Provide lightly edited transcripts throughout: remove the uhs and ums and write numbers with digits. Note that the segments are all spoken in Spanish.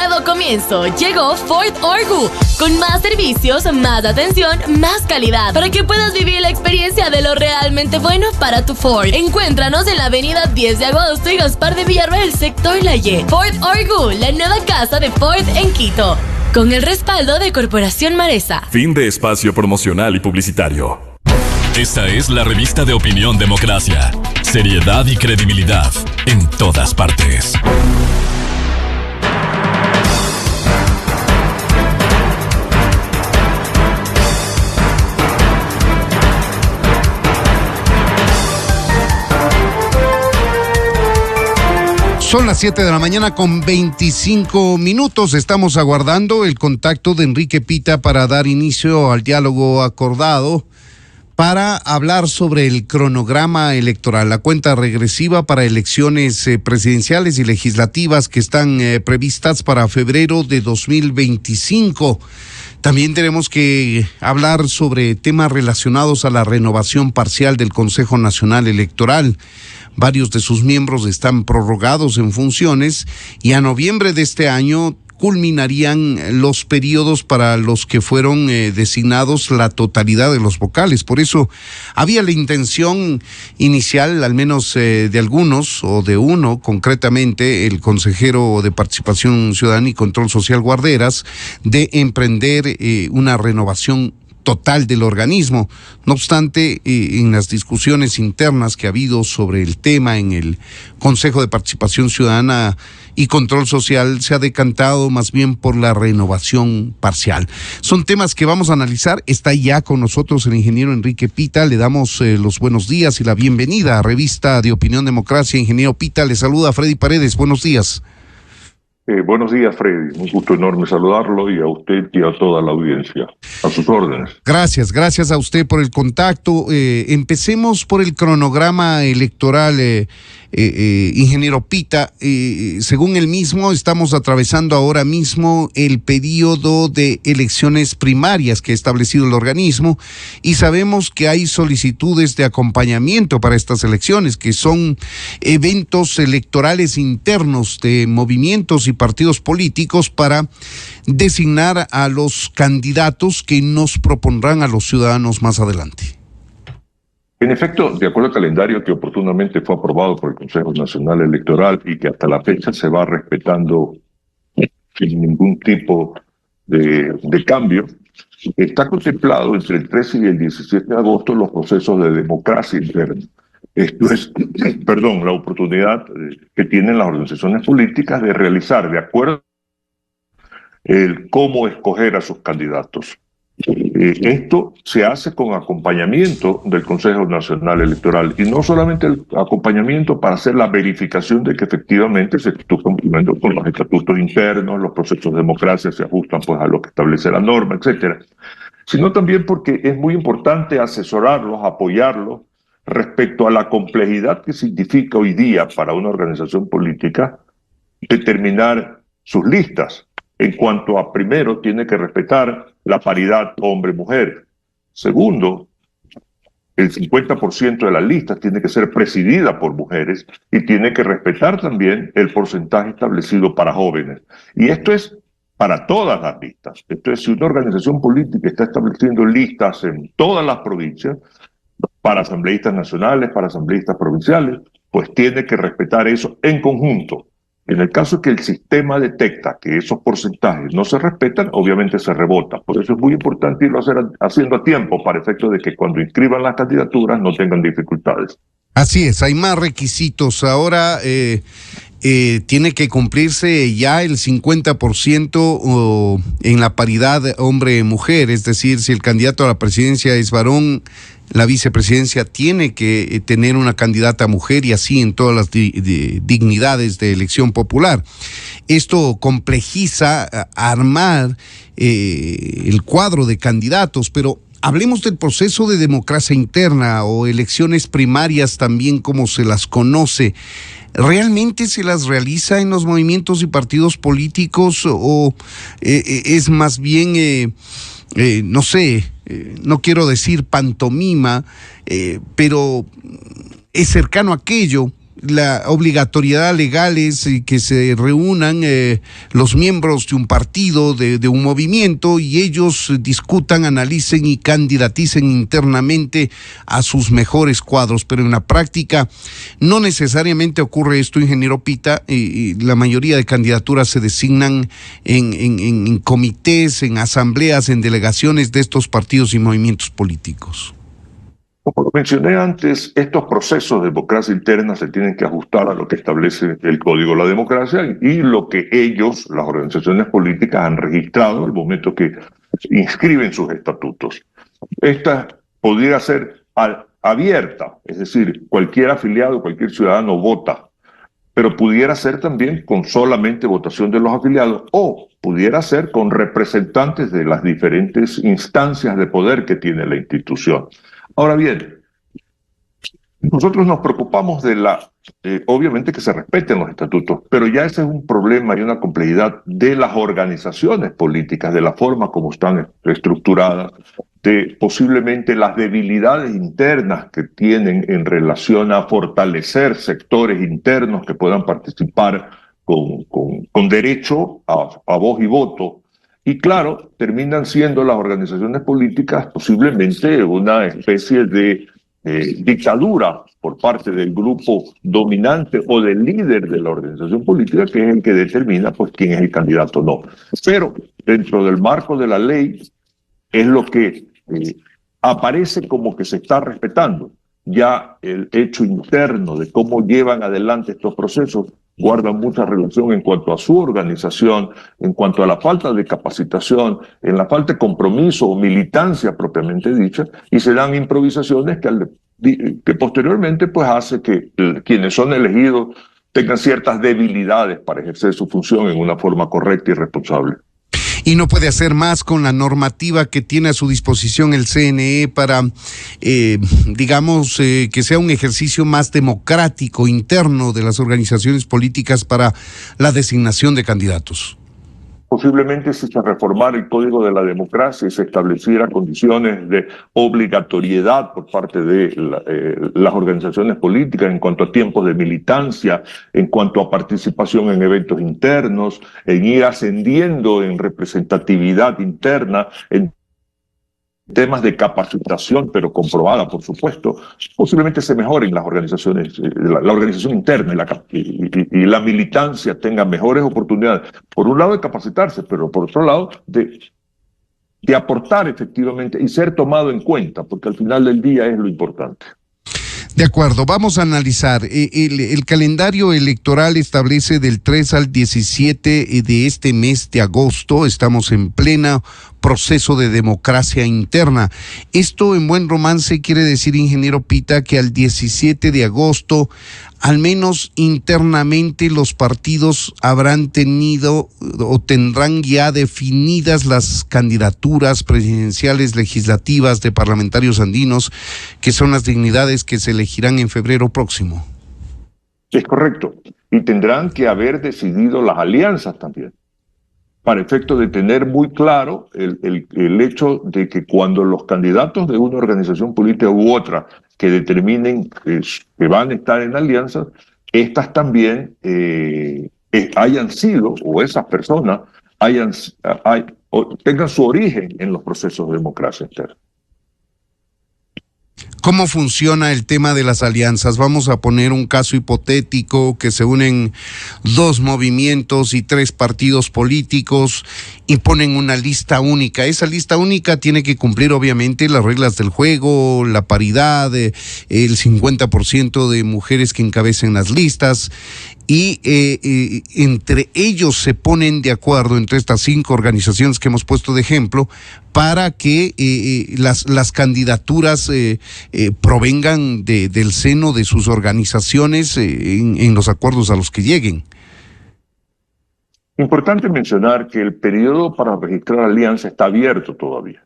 Nuevo comienzo, llegó Ford Orgu, con más servicios, más atención, más calidad, para que puedas vivir la experiencia de lo realmente bueno para tu Ford. Encuéntranos en la avenida 10 de agosto y Gaspar de Villarroel, sector La Y. Ford Orgu, la nueva casa de Ford en Quito, con el respaldo de Corporación Maresa. Fin de espacio promocional y publicitario. Esta es la revista de Opinión Democracia. Seriedad y credibilidad en todas partes. Son las 7 de la mañana con 25 minutos. Estamos aguardando el contacto de Enrique Pita para dar inicio al diálogo acordado para hablar sobre el cronograma electoral, la cuenta regresiva para elecciones presidenciales y legislativas que están previstas para febrero de 2025. También tenemos que hablar sobre temas relacionados a la renovación parcial del Consejo Nacional Electoral. Varios de sus miembros están prorrogados en funciones y a noviembre de este año culminarían los periodos para los que fueron designados la totalidad de los vocales. Por eso había la intención inicial, al menos de algunos, o de uno concretamente, el consejero de Participación Ciudadana y Control Social Guarderas, de emprender una renovación total del organismo. No obstante, en las discusiones internas que ha habido sobre el tema en el Consejo de Participación Ciudadana y Control Social, se ha decantado más bien por la renovación parcial. Son temas que vamos a analizar. Está ya con nosotros el ingeniero Enrique Pita. Le damos los buenos días y la bienvenida a Revista de Opinión Democracia. Ingeniero Pita, le saluda Freddy Paredes. Buenos días. Buenos días, Freddy. Un gusto enorme saludarlo y a usted y a toda la audiencia. A sus órdenes. Gracias a usted por el contacto. Empecemos por el cronograma electoral, ingeniero Pita. Según el mismo, estamos atravesando ahora mismo el periodo de elecciones primarias que ha establecido el organismo y sabemos que hay solicitudes de acompañamiento para estas elecciones, que son eventos electorales internos de movimientos y partidos políticos para designar a los candidatos que nos propondrán a los ciudadanos más adelante. En efecto, de acuerdo al calendario que oportunamente fue aprobado por el Consejo Nacional Electoral y que hasta la fecha se va respetando sin ningún tipo de cambio, está contemplado entre el 13 y el 17 de agosto los procesos de democracia interna. Esto es, la oportunidad que tienen las organizaciones políticas de realizar, de acuerdo el cómo escoger a sus candidatos. Esto se hace con acompañamiento del Consejo Nacional Electoral y no solamente el acompañamiento para hacer la verificación de que efectivamente se está cumpliendo con los estatutos internos, los procesos de democracia se ajustan pues a lo que establece la norma, etcétera, sino también porque es muy importante asesorarlos, apoyarlos respecto a la complejidad que significa hoy día para una organización política determinar sus listas. En cuanto a, primero, tiene que respetar la paridad hombre-mujer. Segundo, el 50% de las listas tiene que ser presidida por mujeres y tiene que respetar también el porcentaje establecido para jóvenes. Y esto es para todas las listas. Esto es, si una organización política está estableciendo listas en todas las provincias, para asambleístas nacionales, para asambleístas provinciales, pues tiene que respetar eso en conjunto. En el caso que el sistema detecta que esos porcentajes no se respetan, obviamente se rebota. Por eso es muy importante irlo haciendo a tiempo para efecto de que cuando inscriban las candidaturas no tengan dificultades. Así es, hay más requisitos. Ahora tiene que cumplirse ya el 50% en la paridad hombre-mujer, es decir, si el candidato a la presidencia es varón, la vicepresidencia tiene que tener una candidata mujer y así en todas las dignidades de elección popular. Esto complejiza armar el cuadro de candidatos, pero hablemos del proceso de democracia interna o elecciones primarias también como se las conoce. ¿Realmente se las realiza en los movimientos y partidos políticos o es más bien, no sé, no quiero decir pantomima, pero es cercano a aquello? la obligatoriedad legal es que se reúnan los miembros de un partido, de un movimiento, y ellos discutan, analicen y candidaticen internamente a sus mejores cuadros, pero en la práctica no necesariamente ocurre esto, ingeniero Pita, y la mayoría de candidaturas se designan en comités, en asambleas, en delegaciones de estos partidos y movimientos políticos. Como lo mencioné antes, estos procesos de democracia interna se tienen que ajustar a lo que establece el Código de la Democracia y lo que ellos, las organizaciones políticas, han registrado al momento que inscriben sus estatutos. Esta podría ser abierta, es decir, cualquier afiliado, cualquier ciudadano vota, pero pudiera ser también con solamente votación de los afiliados o pudiera ser con representantes de las diferentes instancias de poder que tiene la institución. Ahora bien, nosotros nos preocupamos de obviamente que se respeten los estatutos, pero ya ese es un problema y una complejidad de las organizaciones políticas, de la forma como están estructuradas, de posiblemente las debilidades internas que tienen en relación a fortalecer sectores internos que puedan participar con derecho a voz y voto. Y claro, terminan siendo las organizaciones políticas posiblemente una especie de dictadura por parte del grupo dominante o del líder de la organización política, que es el que determina pues quién es el candidato o no. Pero dentro del marco de la ley es lo que aparece como que se está respetando. Ya el hecho interno de cómo llevan adelante estos procesos guarda mucha relación en cuanto a su organización, en cuanto a la falta de capacitación, en la falta de compromiso o militancia propiamente dicha, y se dan improvisaciones que posteriormente pues hace que quienes son elegidos tengan ciertas debilidades para ejercer su función en una forma correcta y responsable. Y no puede hacer más con la normativa que tiene a su disposición el CNE para, que sea un ejercicio más democrático, interno de las organizaciones políticas para la designación de candidatos. Posiblemente si se reformara el Código de la Democracia y se estableciera condiciones de obligatoriedad por parte de las organizaciones políticas en cuanto a tiempos de militancia, en cuanto a participación en eventos internos, en ir ascendiendo en representatividad interna, en temas de capacitación, pero comprobada, por supuesto, posiblemente se mejoren las organizaciones, la organización interna y la militancia tenga mejores oportunidades, por un lado de capacitarse, pero por otro lado de aportar efectivamente y ser tomado en cuenta, porque al final del día es lo importante. De acuerdo, vamos a analizar. El calendario electoral establece del 3 al 17 de este mes de agosto. Estamos en pleno proceso de democracia interna. Esto en buen romance quiere decir, ingeniero Pita, que al 17 de agosto, al menos internamente, los partidos habrán tenido o tendrán ya definidas las candidaturas presidenciales, legislativas, de parlamentarios andinos, que son las dignidades que se elegirán en febrero próximo. Es correcto. Y tendrán que haber decidido las alianzas también, para efecto de tener muy claro el hecho de que cuando los candidatos de una organización política u otra que determinen que van a estar en alianzas, estas también hayan sido, o esas personas tengan su origen en los procesos de democracia interna. ¿Cómo funciona el tema de las alianzas? Vamos a poner un caso hipotético que se unen 2 movimientos y 3 partidos políticos y ponen una lista única. Esa lista única tiene que cumplir obviamente las reglas del juego, la paridad, el 50% de mujeres que encabecen las listas, y entre ellos se ponen de acuerdo, entre estas 5 organizaciones que hemos puesto de ejemplo, para que las candidaturas provengan del seno de sus organizaciones en los acuerdos a los que lleguen. Importante mencionar que el periodo para registrar alianza está abierto todavía.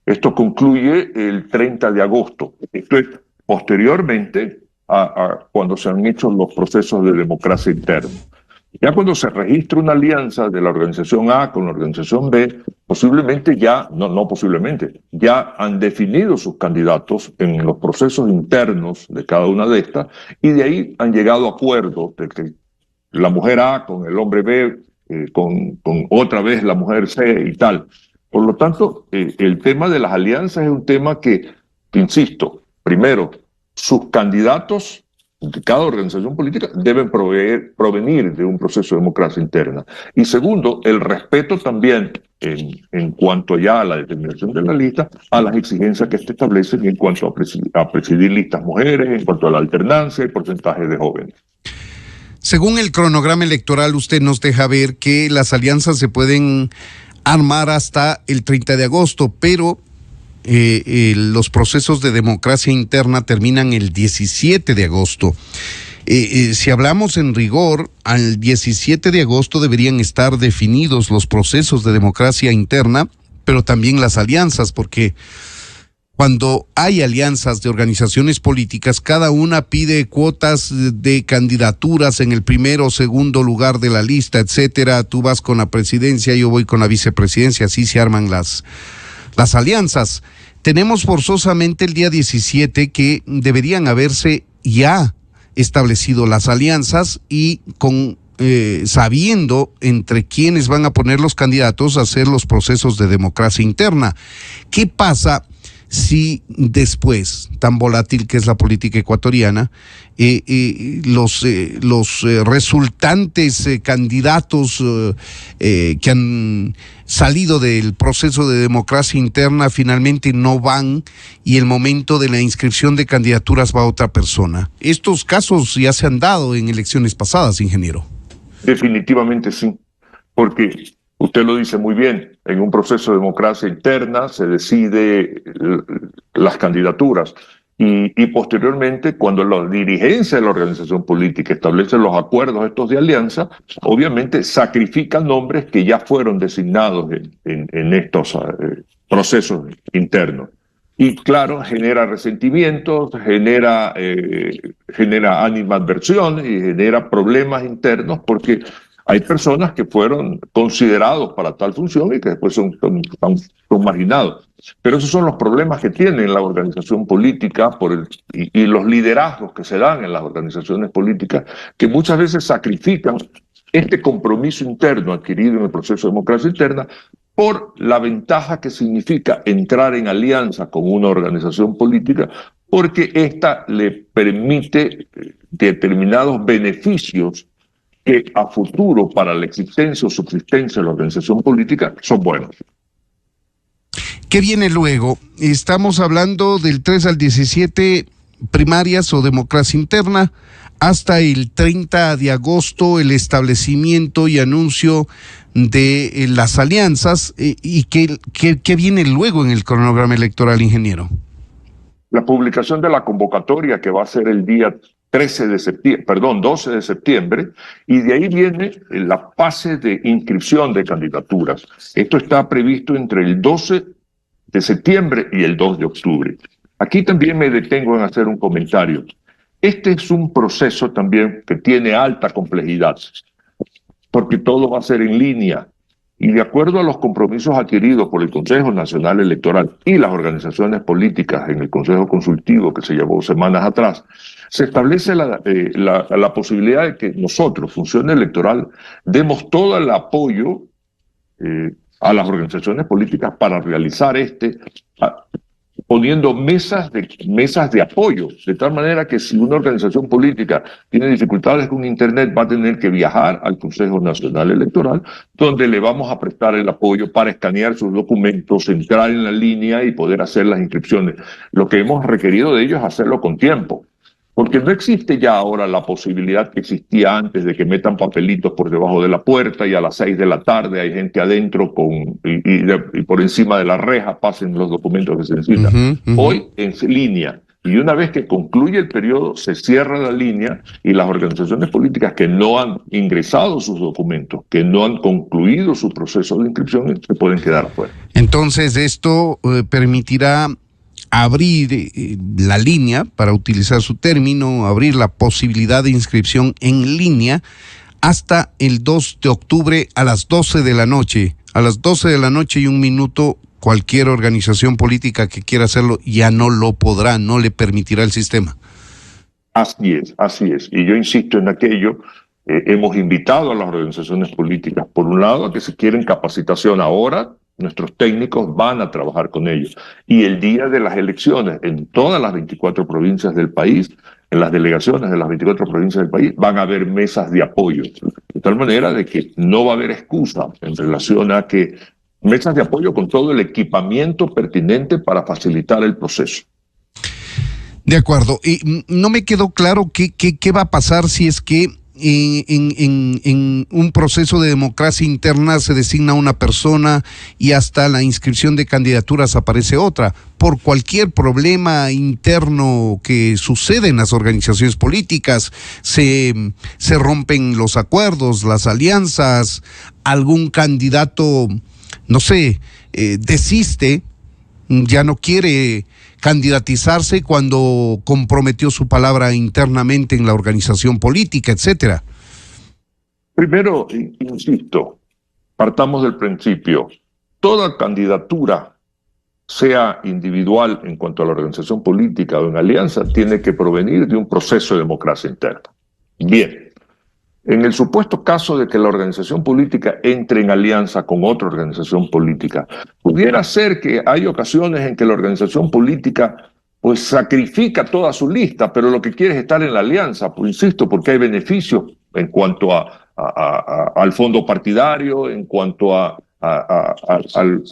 Esto concluye el 30 de agosto. Esto es posteriormente a cuando se han hecho los procesos de democracia interna. Ya cuando se registra una alianza de la organización A con la organización B, posiblemente ya, no posiblemente, ya han definido sus candidatos en los procesos internos de cada una de estas, y de ahí han llegado a acuerdos de que la mujer A con el hombre B, con otra vez la mujer C y tal. Por lo tanto, el tema de las alianzas es un tema que, insisto, primero, sus candidatos de cada organización política deben provenir de un proceso de democracia interna. Y segundo, el respeto también en cuanto ya a la determinación de la lista, a las exigencias que establecen en cuanto a presidir listas mujeres, en cuanto a la alternancia y porcentaje de jóvenes. Según el cronograma electoral, usted nos deja ver que las alianzas se pueden armar hasta el 30 de agosto, pero los procesos de democracia interna terminan el 17 de agosto. Si hablamos en rigor, al 17 de agosto deberían estar definidos los procesos de democracia interna, pero también las alianzas, porque cuando hay alianzas de organizaciones políticas, cada una pide cuotas de candidaturas en el primero o segundo lugar de la lista, etcétera. Tú vas con la presidencia, yo voy con la vicepresidencia, así se arman las alianzas. Tenemos forzosamente el día 17 que deberían haberse ya establecido las alianzas y con sabiendo entre quiénes van a poner los candidatos a hacer los procesos de democracia interna. ¿Qué pasa si después, tan volátil que es la política ecuatoriana, los resultantes candidatos que han salido del proceso de democracia interna finalmente no van y el momento de la inscripción de candidaturas va a otra persona? Estos casos ya se han dado en elecciones pasadas, ingeniero. Definitivamente sí, porque usted lo dice muy bien, en un proceso de democracia interna se decide las candidaturas y posteriormente cuando la dirigencia de la organización política establece los acuerdos estos de alianza, obviamente sacrifican nombres que ya fueron designados en estos procesos internos. Y claro, genera resentimientos, genera animadversión y genera problemas internos porque hay personas que fueron considerados para tal función y que después son marginados. Pero esos son los problemas que tiene la organización política y los liderazgos que se dan en las organizaciones políticas, que muchas veces sacrifican este compromiso interno adquirido en el proceso de democracia interna por la ventaja que significa entrar en alianza con una organización política, porque ésta le permite determinados beneficios que a futuro para la existencia o subsistencia de la organización política son buenos. ¿Qué viene luego? Estamos hablando del 3 al 17 primarias o democracia interna, hasta el 30 de agosto el establecimiento y anuncio de las alianzas. ¿Y qué viene luego en el cronograma electoral, ingeniero? La publicación de la convocatoria, que va a ser el día 12 de septiembre, y de ahí viene la fase de inscripción de candidaturas. Esto está previsto entre el 12 de septiembre y el 2 de octubre. Aquí también me detengo en hacer un comentario. Este es un proceso también que tiene alta complejidad, porque todo va a ser en línea, y de acuerdo a los compromisos adquiridos por el Consejo Nacional Electoral y las organizaciones políticas en el Consejo Consultivo que se llevó semanas atrás, se establece la posibilidad de que nosotros, Función Electoral, demos todo el apoyo a las organizaciones políticas para realizar poniendo mesas de apoyo, de tal manera que si una organización política tiene dificultades con Internet, va a tener que viajar al Consejo Nacional Electoral, donde le vamos a prestar el apoyo para escanear sus documentos, entrar en la línea y poder hacer las inscripciones. Lo que hemos requerido de ellos es hacerlo con tiempo, porque no existe ya ahora la posibilidad que existía antes de que metan papelitos por debajo de la puerta y a las 6 de la tarde hay gente adentro y por encima de la reja pasen los documentos que se necesitan. Hoy en línea, y una vez que concluye el periodo se cierra la línea y las organizaciones políticas que no han ingresado sus documentos, que no han concluido su proceso de inscripción, se pueden quedar afuera. Entonces esto permitirá abrir la línea, para utilizar su término, abrir la posibilidad de inscripción en línea hasta el 2 de octubre a las 12 de la noche. A las 12 de la noche y 1 minuto, cualquier organización política que quiera hacerlo ya no lo podrá, no le permitirá el sistema. Así es. Y yo insisto en aquello, hemos invitado a las organizaciones políticas, por un lado, a que si quieren capacitación ahora, nuestros técnicos van a trabajar con ellos. Y el día de las elecciones, en todas las 24 provincias del país, en las delegaciones de las 24 provincias del país, van a haber mesas de apoyo. De tal manera de que no va a haber excusa en relación a que mesas de apoyo con todo el equipamiento pertinente para facilitar el proceso. De acuerdo. Y no me quedó claro qué va a pasar si es que en un proceso de democracia interna se designa una persona y hasta la inscripción de candidaturas aparece otra. Por cualquier problema interno que sucede en las organizaciones políticas, se rompen los acuerdos, las alianzas, algún candidato, no sé, desiste, ya no quiere candidatizarse cuando comprometió su palabra internamente en la organización política, etcétera. Primero, insisto, partamos del principio. Toda candidatura, sea individual en cuanto a la organización política o en alianza, tiene que provenir de un proceso de democracia interna. Bien. En el supuesto caso de que la organización política entre en alianza con otra organización política, pudiera ser que hay ocasiones en que la organización política pues sacrifica toda su lista, pero lo que quiere es estar en la alianza, pues insisto, porque hay beneficios en cuanto al fondo partidario, en cuanto a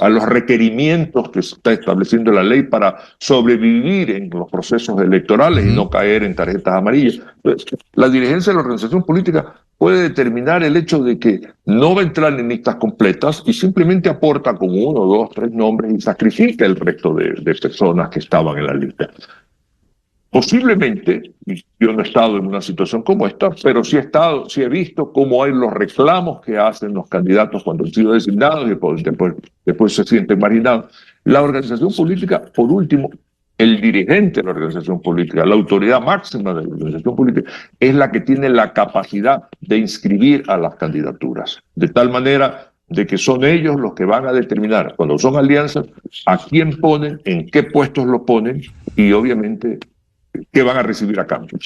los requerimientos que se está estableciendo la ley para sobrevivir en los procesos electorales y no caer en tarjetas amarillas. Entonces, la dirigencia de la organización política puede determinar el hecho de que no va a entrar en listas completas y simplemente aporta con 1, 2, 3 nombres y sacrifica el resto de personas que estaban en la lista. Posiblemente, yo no he estado en una situación como esta, pero sí he visto cómo hay los reclamos que hacen los candidatos cuando han sido designados y después se sienten marginados. La organización política, por último, el dirigente de la organización política, la autoridad máxima de la organización política, es la que tiene la capacidad de inscribir a las candidaturas, de tal manera de que son ellos los que van a determinar, cuando son alianzas, a quién ponen, en qué puestos lo ponen y obviamente qué van a recibir a cambio.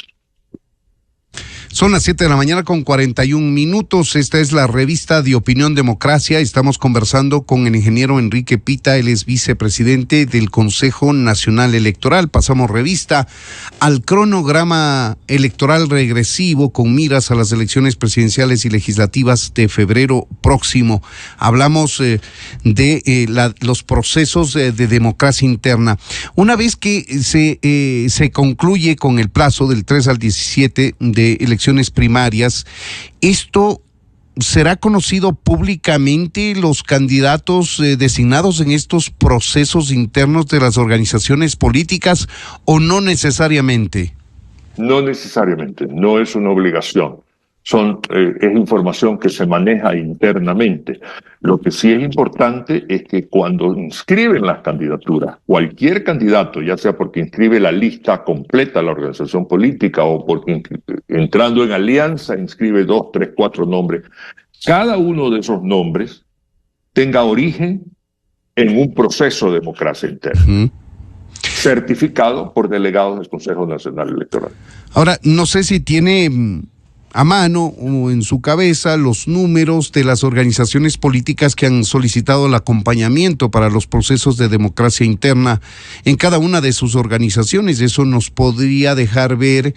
Son las 7 de la mañana con 41 minutos. Esta es la revista de Opinión Democracia. Estamos conversando con el ingeniero Enrique Pita. Él es vicepresidente del Consejo Nacional Electoral. Pasamos revista al cronograma electoral regresivo con miras a las elecciones presidenciales y legislativas de febrero próximo. Hablamos de los procesos de democracia interna. Una vez que se concluye con el plazo del 3 al 17 de elecciones primarias, ¿esto será conocido públicamente los candidatos designados en estos procesos internos de las organizaciones políticas o no necesariamente? No necesariamente, no es una obligación. Es información que se maneja internamente. Lo que sí es importante es que cuando inscriben las candidaturas, cualquier candidato, ya sea porque inscribe la lista completa de la organización política o porque entrando en alianza inscribe 2, 3, 4 nombres, cada uno de esos nombres tenga origen en un proceso de democracia interna. Certificado por delegados del Consejo Nacional Electoral. Ahora, no sé si tiene a mano o en su cabeza los números de las organizaciones políticas que han solicitado el acompañamiento para los procesos de democracia interna en cada una de sus organizaciones. Eso nos podría dejar ver,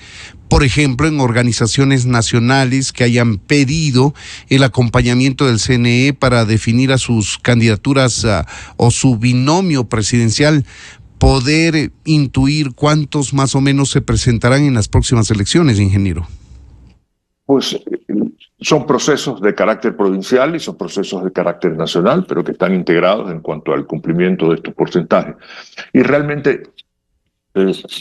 por ejemplo, en organizaciones nacionales que hayan pedido el acompañamiento del CNE para definir a sus candidaturas o su binomio presidencial, poder intuir cuántos más o menos se presentarán en las próximas elecciones, ingeniero. Pues son procesos de carácter provincial y son procesos de carácter nacional, pero que están integrados en cuanto al cumplimiento de estos porcentajes. Y realmente,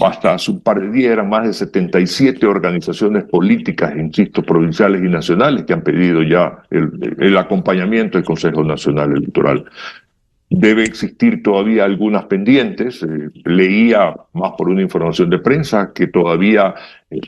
hasta hace un par de días, eran más de 77 organizaciones políticas, insisto, provinciales y nacionales, que han pedido ya el acompañamiento del Consejo Nacional Electoral. Debe existir todavía algunas pendientes. Leía, más por una información de prensa, que todavía,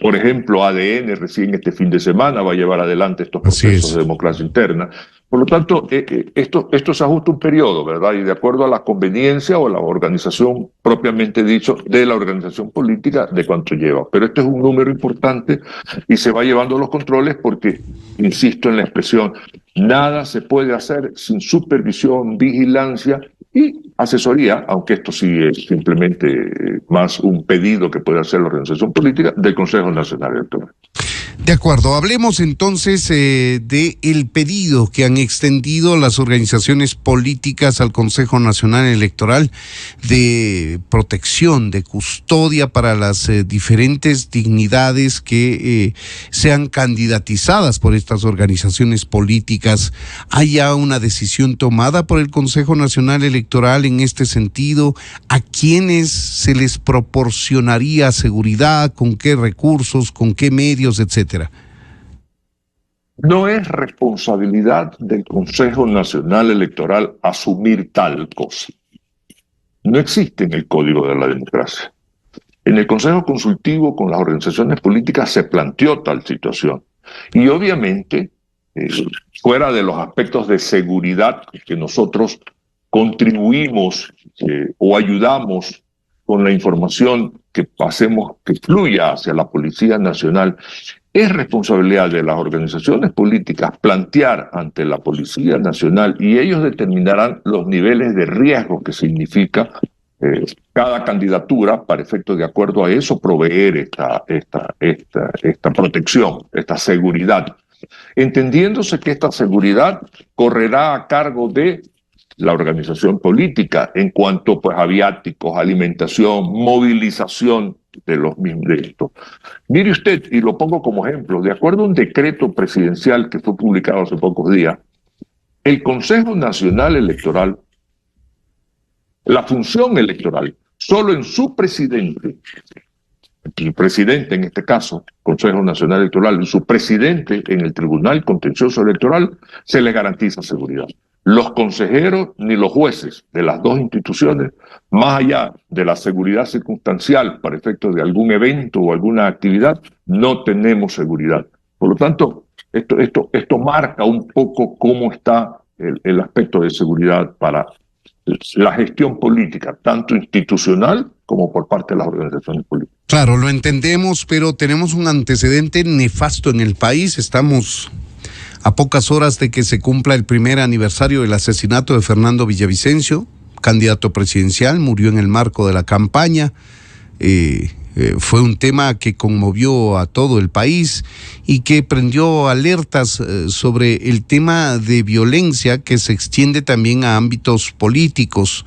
por ejemplo, ADN recién este fin de semana va a llevar adelante estos procesos de democracia interna. Por lo tanto, esto se ajusta un periodo, ¿verdad? Y de acuerdo a la conveniencia o la organización propiamente dicho de la organización política de cuánto lleva. Pero este es un número importante y se va llevando los controles porque, insisto en la expresión, nada se puede hacer sin supervisión, vigilancia y asesoría, aunque esto sí es simplemente más un pedido que puede hacer la organización política del Consejo Nacional Electoral. De acuerdo, hablemos entonces del pedido que han extendido las organizaciones políticas al Consejo Nacional Electoral de protección, de custodia para las diferentes dignidades que sean candidatizadas por estas organizaciones políticas. ¿Hay ya una decisión tomada por el Consejo Nacional Electoral en este sentido? ¿A quiénes se les proporcionaría seguridad? ¿Con qué recursos? ¿Con qué medios? Etcétera. No es responsabilidad del Consejo Nacional Electoral asumir tal cosa. No existe en el Código de la Democracia. En el Consejo Consultivo con las organizaciones políticas se planteó tal situación. Y obviamente, fuera de los aspectos de seguridad que nosotros contribuimos o ayudamos con la información que pasemos, que fluya hacia la Policía Nacional, es responsabilidad de las organizaciones políticas plantear ante la Policía Nacional y ellos determinarán los niveles de riesgo que significa cada candidatura para efectos de acuerdo a eso proveer esta protección, esta seguridad. Entendiéndose que esta seguridad correrá a cargo de la organización política en cuanto pues, a viáticos, alimentación, movilización de los mismos de esto. Mire usted, y lo pongo como ejemplo, de acuerdo a un decreto presidencial que fue publicado hace pocos días, el Consejo Nacional Electoral, la función electoral, solo en su presidente, el presidente en este caso, Consejo Nacional Electoral, en su presidente en el Tribunal Contencioso Electoral, se le garantiza seguridad. Los consejeros ni los jueces de las dos instituciones, más allá de la seguridad circunstancial para efectos de algún evento o alguna actividad, no tenemos seguridad. Por lo tanto, esto marca un poco cómo está el aspecto de seguridad para la gestión política, tanto institucional como por parte de las organizaciones políticas. Claro, lo entendemos, pero tenemos un antecedente nefasto en el país. Estamos a pocas horas de que se cumpla el primer aniversario del asesinato de Fernando Villavicencio, candidato presidencial, murió en el marco de la campaña. Fue un tema que conmovió a todo el país y que prendió alertas sobre el tema de violencia que se extiende también a ámbitos políticos.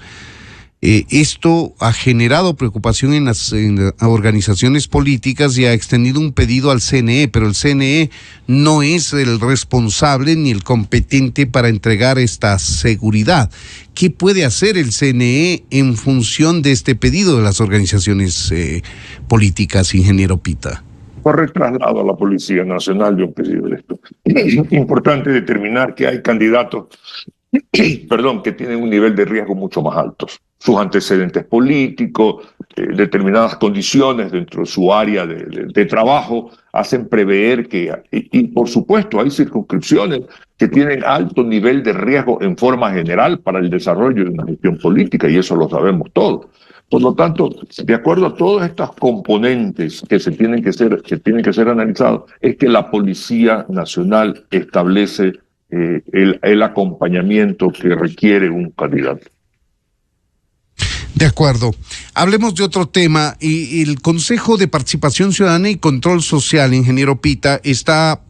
Esto ha generado preocupación en las organizaciones políticas y ha extendido un pedido al CNE, pero el CNE no es el responsable ni el competente para entregar esta seguridad. ¿Qué puede hacer el CNE en función de este pedido de las organizaciones políticas, ingeniero Pita? Corre traslado a la Policía Nacional de un pedido de esto. Es importante determinar que hay candidatos que tienen un nivel de riesgo mucho más alto. Sus antecedentes políticos, determinadas condiciones dentro de su área de trabajo hacen prever que, y por supuesto hay circunscripciones que tienen alto nivel de riesgo en forma general para el desarrollo de una gestión política, y eso lo sabemos todos. Por lo tanto, de acuerdo a todos estos componentes que tienen que ser analizados, es que la Policía Nacional establece el acompañamiento que requiere un candidato. De acuerdo. Hablemos de otro tema. Y el Consejo de Participación Ciudadana y Control Social, ingeniero Pita, está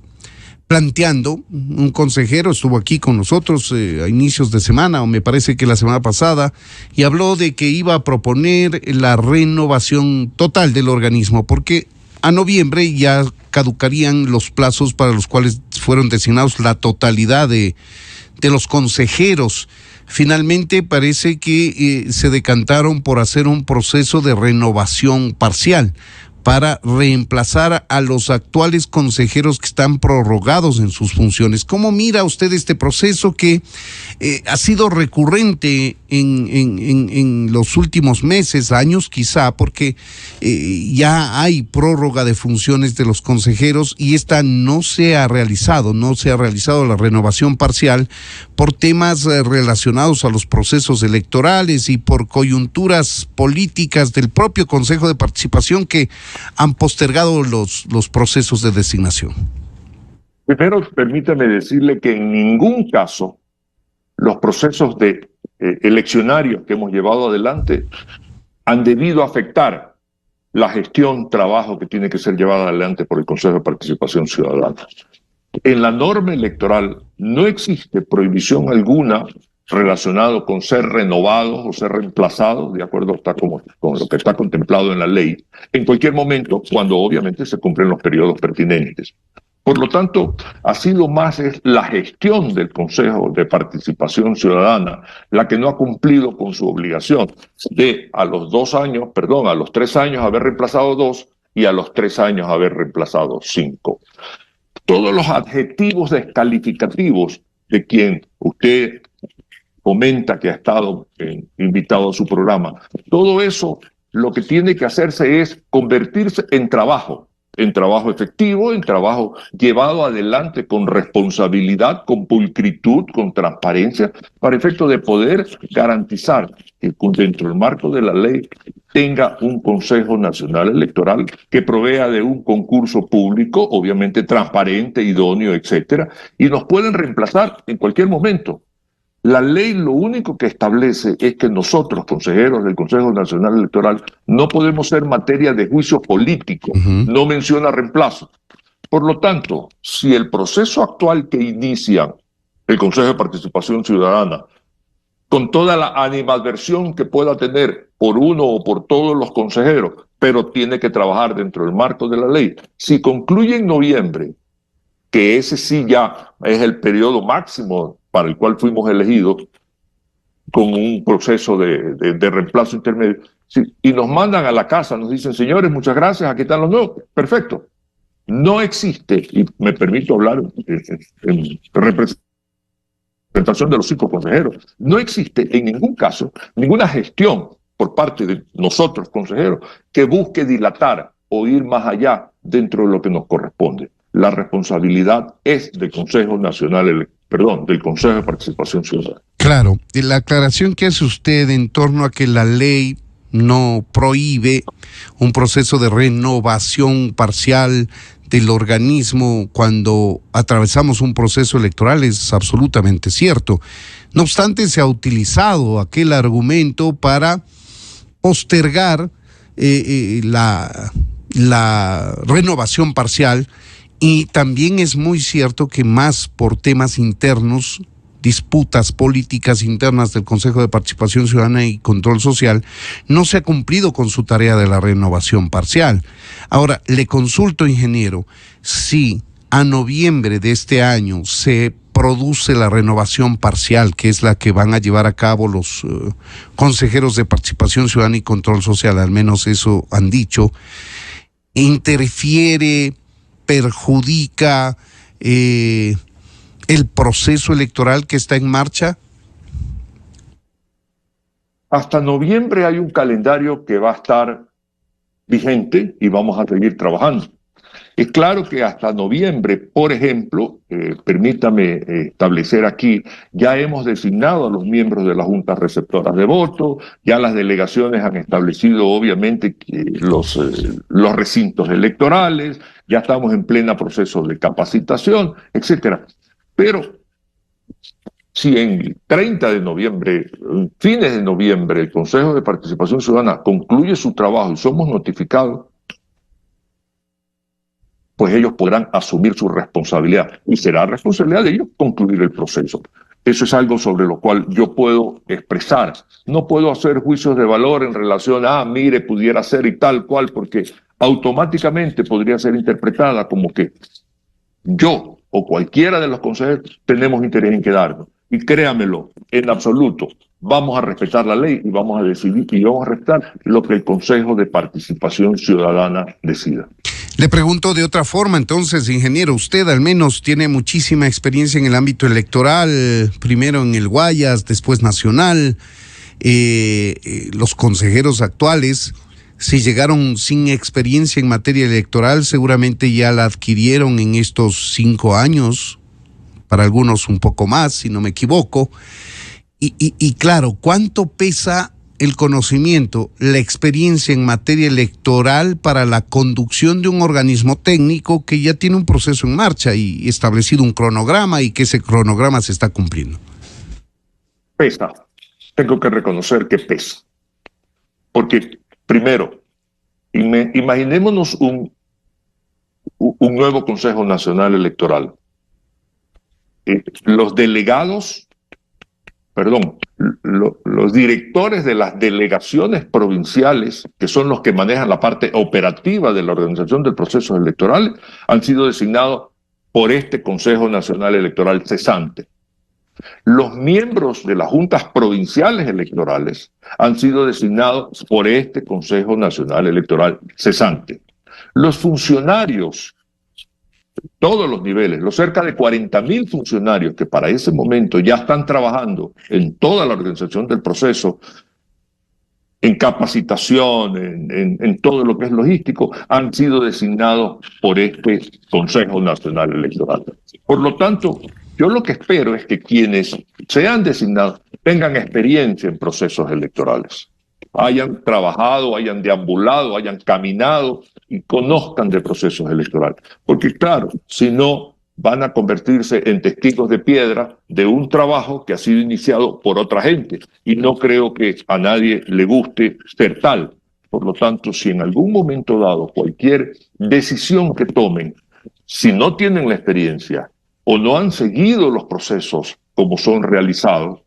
planteando, un consejero estuvo aquí con nosotros a inicios de semana, o me parece que la semana pasada, y habló de que iba a proponer la renovación total del organismo, porque a noviembre ya caducarían los plazos para los cuales fueron designados la totalidad de los consejeros. Finalmente parece que se decantaron por hacer un proceso de renovación parcial, para reemplazar a los actuales consejeros que están prorrogados en sus funciones. ¿Cómo mira usted este proceso que ha sido recurrente en los últimos meses, años quizá, porque ya hay prórroga de funciones de los consejeros y esta no se ha realizado la renovación parcial por temas relacionados a los procesos electorales y por coyunturas políticas del propio Consejo de Participación que han postergado los procesos de designación? Primero, permítame decirle que en ningún caso los procesos eleccionarios que hemos llevado adelante han debido afectar la gestión, trabajo que tiene que ser llevada adelante por el Consejo de Participación Ciudadana. En la norma electoral no existe prohibición alguna relacionado con ser renovados o ser reemplazados, de acuerdo con lo que está contemplado en la ley, en cualquier momento, cuando obviamente se cumplen los periodos pertinentes. Por lo tanto, ha sido más la gestión del Consejo de Participación Ciudadana la que no ha cumplido con su obligación de a los 3 años haber reemplazado 2 y a los 3 años haber reemplazado 5. Todos los adjetivos descalificativos de quien usted comenta que ha estado invitado a su programa, todo eso lo que tiene que hacerse es convertirse en trabajo efectivo, en trabajo llevado adelante con responsabilidad, con pulcritud, con transparencia, para efecto de poder garantizar que dentro del marco de la ley tenga un Consejo Nacional Electoral que provea de un concurso público, obviamente transparente, idóneo, etcétera, y nos pueden reemplazar en cualquier momento. La ley lo único que establece es que nosotros, consejeros del Consejo Nacional Electoral, no podemos ser materia de juicio político, no menciona reemplazo. Por lo tanto, si el proceso actual que inicia el Consejo de Participación Ciudadana, con toda la animadversión que pueda tener por uno o por todos los consejeros, pero tiene que trabajar dentro del marco de la ley, si concluye en noviembre, que ese sí ya es el periodo máximo para el cual fuimos elegidos, con un proceso de reemplazo intermedio, sí, y nos mandan a la casa, nos dicen, señores, muchas gracias, aquí están los nuevos, perfecto. No existe, y me permito hablar en representación de los 5 consejeros, no existe en ningún caso ninguna gestión por parte de nosotros, consejeros, que busque dilatar o ir más allá dentro de lo que nos corresponde. La responsabilidad es del Consejo Nacional, del Consejo de Participación Ciudadana. Claro, la aclaración que hace usted en torno a que la ley no prohíbe un proceso de renovación parcial del organismo cuando atravesamos un proceso electoral es absolutamente cierto. No obstante, se ha utilizado aquel argumento para postergar la renovación parcial. Y también es muy cierto que más por temas internos, disputas políticas internas del Consejo de Participación Ciudadana y Control Social, no se ha cumplido con su tarea de la renovación parcial. Ahora, le consulto, ingeniero, si a noviembre de este año se produce la renovación parcial, que es la que van a llevar a cabo los consejeros de Participación Ciudadana y Control Social, al menos eso han dicho, interfiere, perjudica el proceso electoral que está en marcha? Hasta noviembre hay un calendario que va a estar vigente y vamos a seguir trabajando. Es claro que hasta noviembre, por ejemplo, permítame establecer aquí, ya hemos designado a los miembros de las juntas receptoras de voto, ya las delegaciones han establecido obviamente los recintos electorales, ya estamos en pleno proceso de capacitación, etcétera. Pero si en 30 de noviembre, fines de noviembre, el Consejo de Participación Ciudadana concluye su trabajo y somos notificados, pues ellos podrán asumir su responsabilidad y será responsabilidad de ellos concluir el proceso. Eso es algo sobre lo cual yo puedo expresar. No puedo hacer juicios de valor en relación a, mire, pudiera ser y tal cual, porque automáticamente podría ser interpretada como que yo o cualquiera de los consejeros tenemos interés en quedarnos. Y créamelo, en absoluto, vamos a respetar la ley y vamos a decidir y vamos a respetar lo que el Consejo de Participación Ciudadana decida. Le pregunto de otra forma, entonces, ingeniero, usted al menos tiene muchísima experiencia en el ámbito electoral, primero en el Guayas, después nacional. Los consejeros actuales, si llegaron sin experiencia en materia electoral, seguramente ya la adquirieron en estos 5 años, para algunos un poco más, si no me equivoco. Y claro, ¿cuánto pesa el conocimiento, la experiencia en materia electoral para la conducción de un organismo técnico que ya tiene un proceso en marcha y establecido un cronograma y que ese cronograma se está cumpliendo? Pesa. Tengo que reconocer que pesa. Porque, primero, imaginémonos un nuevo Consejo Nacional Electoral. Los delegados, los directores de las delegaciones provinciales, que son los que manejan la parte operativa de la organización del proceso electoral, han sido designados por este Consejo Nacional Electoral cesante. Los miembros de las juntas provinciales electorales han sido designados por este Consejo Nacional Electoral cesante. Los funcionarios, todos los niveles, los cerca de 40.000 funcionarios que para ese momento ya están trabajando en toda la organización del proceso, en capacitación, en todo lo que es logístico, han sido designados por este Consejo Nacional Electoral. Por lo tanto, yo lo que espero es que quienes sean designados tengan experiencia en procesos electorales, hayan trabajado, hayan deambulado, hayan caminado y conozcan de procesos electorales. Porque claro, si no, van a convertirse en testigos de piedra de un trabajo que ha sido iniciado por otra gente. Y no creo que a nadie le guste ser tal. Por lo tanto, si en algún momento dado cualquier decisión que tomen, si no tienen la experiencia o no han seguido los procesos como son realizados,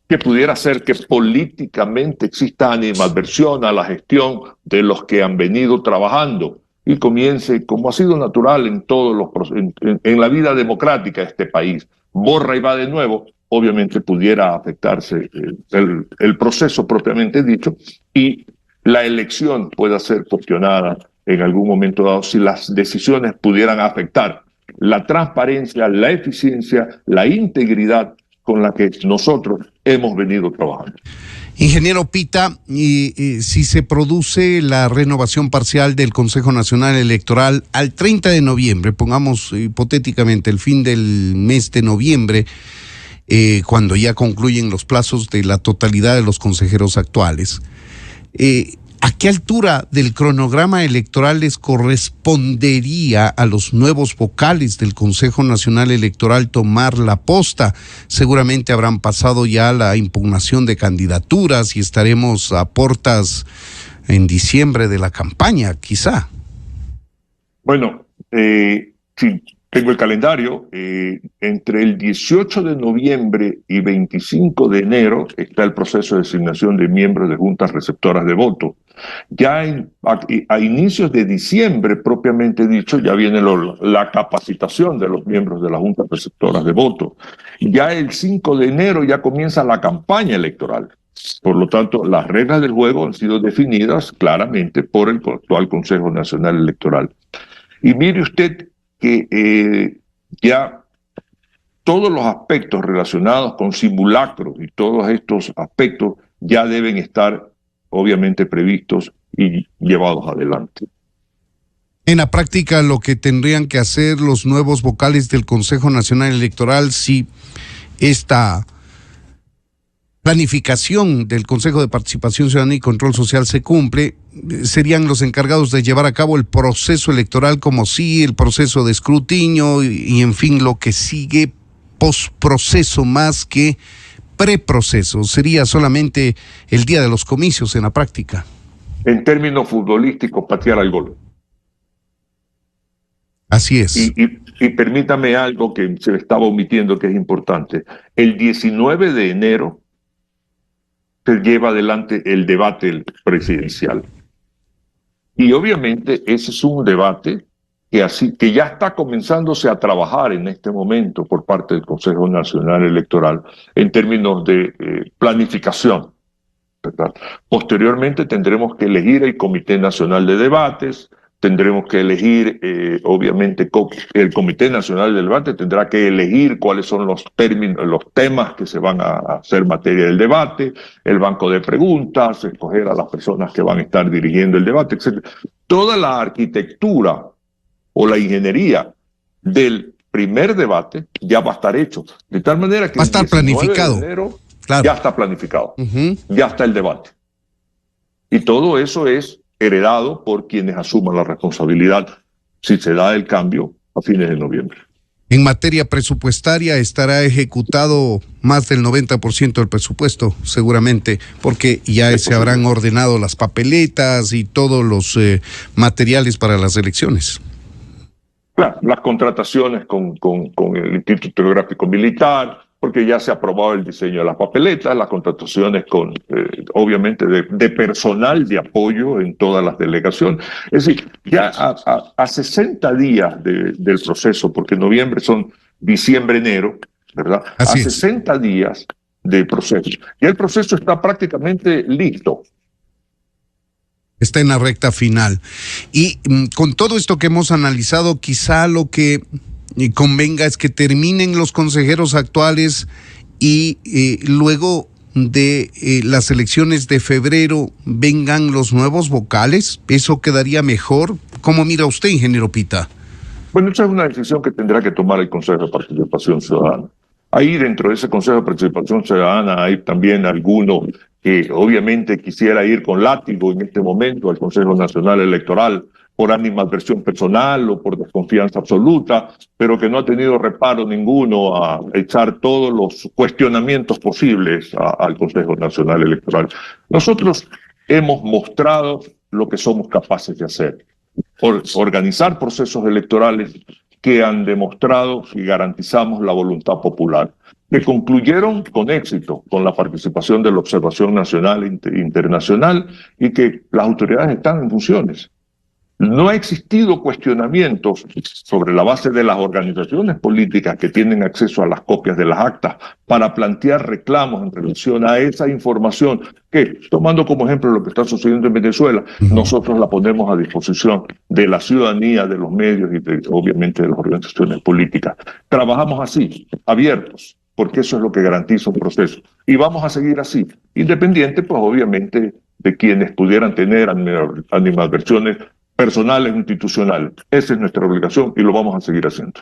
que pudiera ser que políticamente exista animadversión a la gestión de los que han venido trabajando y comience, como ha sido natural en todos en la vida democrática de este país, borra y va de nuevo, obviamente pudiera afectarse el proceso propiamente dicho y la elección pueda ser cuestionada en algún momento dado si las decisiones pudieran afectar la transparencia, la eficiencia, la integridad con la que nosotros hemos venido trabajando. Ingeniero Pita, si se produce la renovación parcial del Consejo Nacional Electoral al 30 de noviembre, pongamos hipotéticamente el fin del mes de noviembre, cuando ya concluyen los plazos de la totalidad de los consejeros actuales, ¿a qué altura del cronograma electoral les correspondería a los nuevos vocales del Consejo Nacional Electoral tomar la posta? Seguramente habrán pasado ya la impugnación de candidaturas y estaremos a puertas en diciembre de la campaña, quizá. Bueno, sí, tengo el calendario. Entre el 18 de noviembre y 25 de enero está el proceso de designación de miembros de juntas receptoras de voto. Ya a inicios de diciembre, propiamente dicho, ya viene la capacitación de los miembros de las juntas receptoras de voto. Ya el 5 de enero ya comienza la campaña electoral. Por lo tanto, las reglas del juego han sido definidas claramente por el actual Consejo Nacional Electoral. Y mire usted que ya todos los aspectos relacionados con simulacros y todos estos aspectos ya deben estar obviamente previstos y llevados adelante. En la práctica, lo que tendrían que hacer los nuevos vocales del Consejo Nacional Electoral, si esta planificación del Consejo de Participación Ciudadana y Control Social se cumple, serían los encargados de llevar a cabo el proceso electoral como sí, el proceso de escrutinio y en fin, lo que sigue postproceso más que preproceso. Sería solamente el día de los comicios en la práctica. En términos futbolísticos, patear al gol. Así es. Y permítame algo que se estaba omitiendo que es importante. El 19 de enero se lleva adelante el debate presidencial. Y obviamente ese es un debate que ya está comenzándose a trabajar en este momento por parte del Consejo Nacional Electoral en términos de planificación, ¿verdad? Posteriormente tendremos que elegir el Comité Nacional de Debates, tendremos que elegir, obviamente, el Comité Nacional de Debate tendrá que elegir cuáles son los temas que se van a hacer materia del debate, el banco de preguntas, escoger a las personas que van a estar dirigiendo el debate, etc. Toda la arquitectura o la ingeniería del primer debate ya va a estar hecho, de tal manera que va a estar planificado. De enero claro. Ya está planificado, ya está el debate. Y todo eso es heredado por quienes asuman la responsabilidad si se da el cambio a fines de noviembre. En materia presupuestaria estará ejecutado más del 90% del presupuesto, seguramente, porque ya se habrán ordenado las papeletas y todos los materiales para las elecciones. Claro, las contrataciones con el Instituto Geográfico Militar, porque ya se ha aprobado el diseño de las papeletas, las contrataciones con, obviamente, de personal de apoyo en todas las delegaciones. Es decir, ya a 60 días del proceso, porque noviembre son diciembre, enero, ¿verdad? Así a 60 días del proceso. Y el proceso está prácticamente listo. Está en la recta final. Y con todo esto que hemos analizado, quizá lo que convenga es que terminen los consejeros actuales y luego de las elecciones de febrero vengan los nuevos vocales. ¿Eso quedaría mejor? ¿Cómo mira usted, ingeniero Pita? Bueno, esa es una decisión que tendrá que tomar el Consejo de Participación Ciudadana. Ahí dentro de ese Consejo de Participación Ciudadana hay también alguno que obviamente quisiera ir con látigo en este momento al Consejo Nacional Electoral por animadversión personal o por desconfianza absoluta, pero que no ha tenido reparo ninguno a echar todos los cuestionamientos posibles al Consejo Nacional Electoral. Nosotros hemos mostrado lo que somos capaces de hacer. Organizar procesos electorales que han demostrado y garantizamos la voluntad popular, que concluyeron con éxito con la participación de la observación nacional e internacional y que las autoridades están en funciones. No ha existido cuestionamientos sobre la base de las organizaciones políticas que tienen acceso a las copias de las actas para plantear reclamos en relación a esa información que, tomando como ejemplo lo que está sucediendo en Venezuela, nosotros la ponemos a disposición de la ciudadanía, de los medios y obviamente de las organizaciones políticas. Trabajamos así, abiertos, porque eso es lo que garantiza un proceso. Y vamos a seguir así, independiente, pues obviamente, de quienes pudieran tener animadversiones personales o institucionales. Esa es nuestra obligación y lo vamos a seguir haciendo.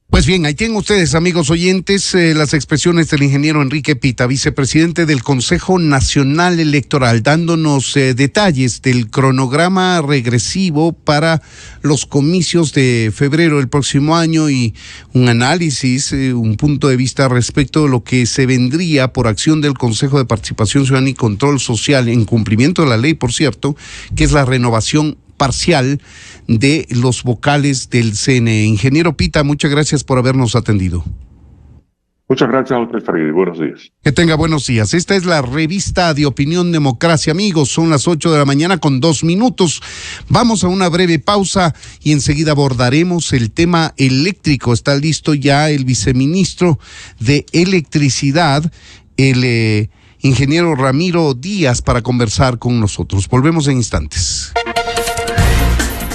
Pues bien, ahí tienen ustedes, amigos oyentes, las expresiones del ingeniero Enrique Pita, vicepresidente del Consejo Nacional Electoral, dándonos detalles del cronograma regresivo para los comicios de febrero del próximo año y un análisis, un punto de vista respecto de lo que se vendría por acción del Consejo de Participación Ciudadana y Control Social, en cumplimiento de la ley, por cierto, que es la renovación parcial de los vocales del CNE. Ingeniero Pita, muchas gracias por habernos atendido. Muchas gracias a usted, Freddy. Buenos días. Que tenga buenos días. Esta es la revista de Opinión Democracia, amigos. Son las 8 de la mañana con 2 minutos. Vamos a una breve pausa y enseguida abordaremos el tema eléctrico. Está listo ya el viceministro de Electricidad, el ingeniero Ramiro Díaz, para conversar con nosotros. Volvemos en instantes.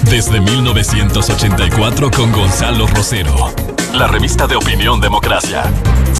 Desde 1984 con Gonzalo Rosero. La revista de Opinión Democracia.